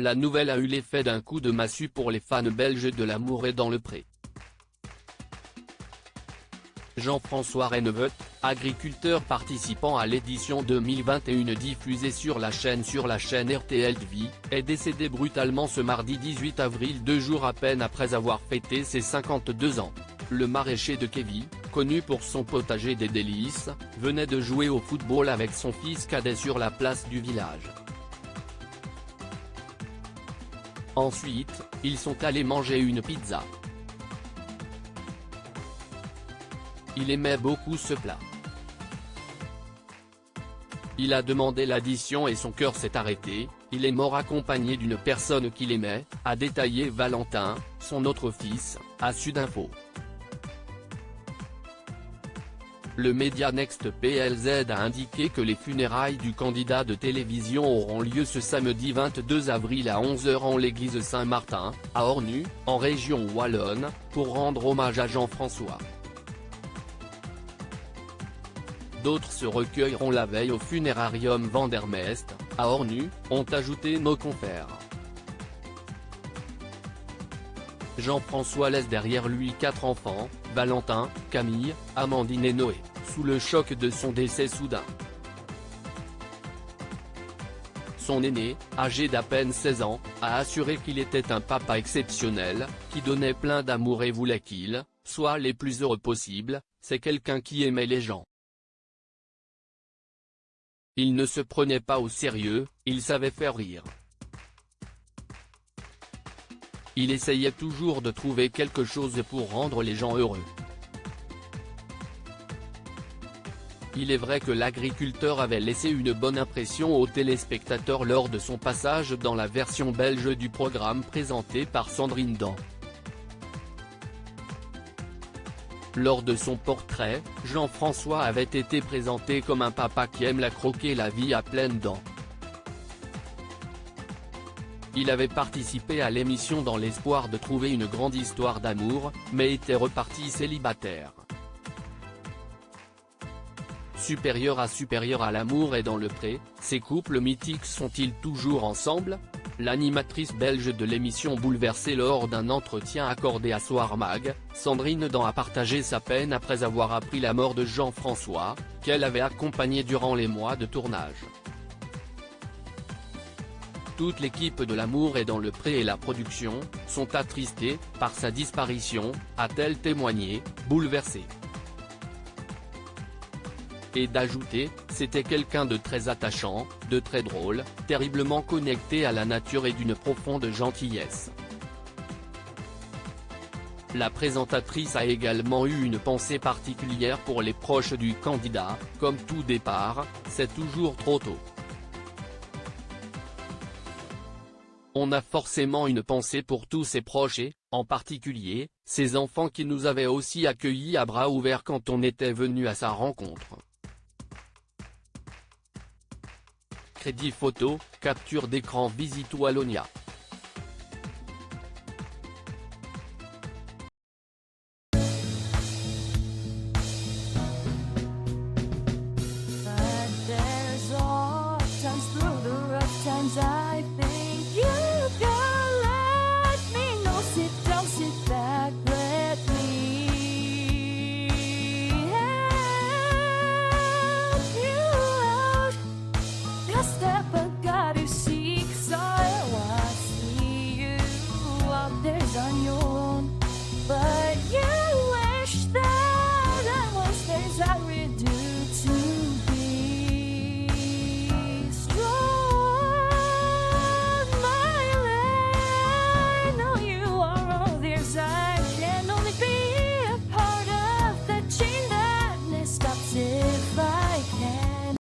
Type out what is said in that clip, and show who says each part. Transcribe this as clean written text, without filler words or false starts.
Speaker 1: La nouvelle a eu l'effet d'un coup de massue pour les fans belges de l'amour et dans le pré. Jean-François Renneveut, agriculteur participant à l'édition 2021 diffusée sur la chaîne RTL TV, est décédé brutalement ce mardi 18 avril 2 jours à peine après avoir fêté ses 52 ans. Le maraîcher de Kévy, connu pour son potager des délices, venait de jouer au football avec son fils cadet sur la place du village. Ensuite, ils sont allés manger une pizza. Il aimait beaucoup ce plat. Il a demandé l'addition et son cœur s'est arrêté, il est mort accompagné d'une personne qu'il aimait, a détaillé Valentin, son autre fils, à Sudinfo. Le média Next PLZ a indiqué que les funérailles du candidat de télévision auront lieu ce samedi 22 avril à 11 h en l'église Saint-Martin, à Ornu, en région wallonne, pour rendre hommage à Jean-François. D'autres se recueilleront la veille au funérarium Vandermeest, à Ornu, ont ajouté nos confrères. Jean-François laisse derrière lui 4 enfants, Valentin, Camille, Amandine et Noé, sous le choc de son décès soudain. Son aîné, âgé d'à peine 16 ans, a assuré qu'il était un papa exceptionnel, qui donnait plein d'amour et voulait qu'ils soient les plus heureux possible. C'est quelqu'un qui aimait les gens. Il ne se prenait pas au sérieux, il savait faire rire. Il essayait toujours de trouver quelque chose pour rendre les gens heureux. Il est vrai que l'agriculteur avait laissé une bonne impression aux téléspectateurs lors de son passage dans la version belge du programme présenté par Sandrine Dan. Lors de son portrait, Jean-François avait été présenté comme un papa qui aime la croquer la vie à pleines dents. Il avait participé à l'émission dans l'espoir de trouver une grande histoire d'amour, mais était reparti célibataire. Supérieur à l'amour et dans le pré, ces couples mythiques sont-ils toujours ensemble? L'animatrice belge de l'émission bouleversée lors d'un entretien accordé à Soir Mag, Sandrine Dan a partagé sa peine après avoir appris la mort de Jean-François, qu'elle avait accompagné durant les mois de tournage. Toute l'équipe de L'amour est dans le pré et la production, sont attristées par sa disparition, a-t-elle témoigné, bouleversée. Et d'ajouter, c'était quelqu'un de très attachant, de très drôle, terriblement connecté à la nature et d'une profonde gentillesse. La présentatrice a également eu une pensée particulière pour les proches du candidat, comme tout départ, c'est toujours trop tôt. On a forcément une pensée pour tous ses proches et, en particulier, ses enfants qui nous avaient aussi accueillis à bras ouverts quand on était venu à sa rencontre. Crédit photo, capture d'écran Visit Wallonia.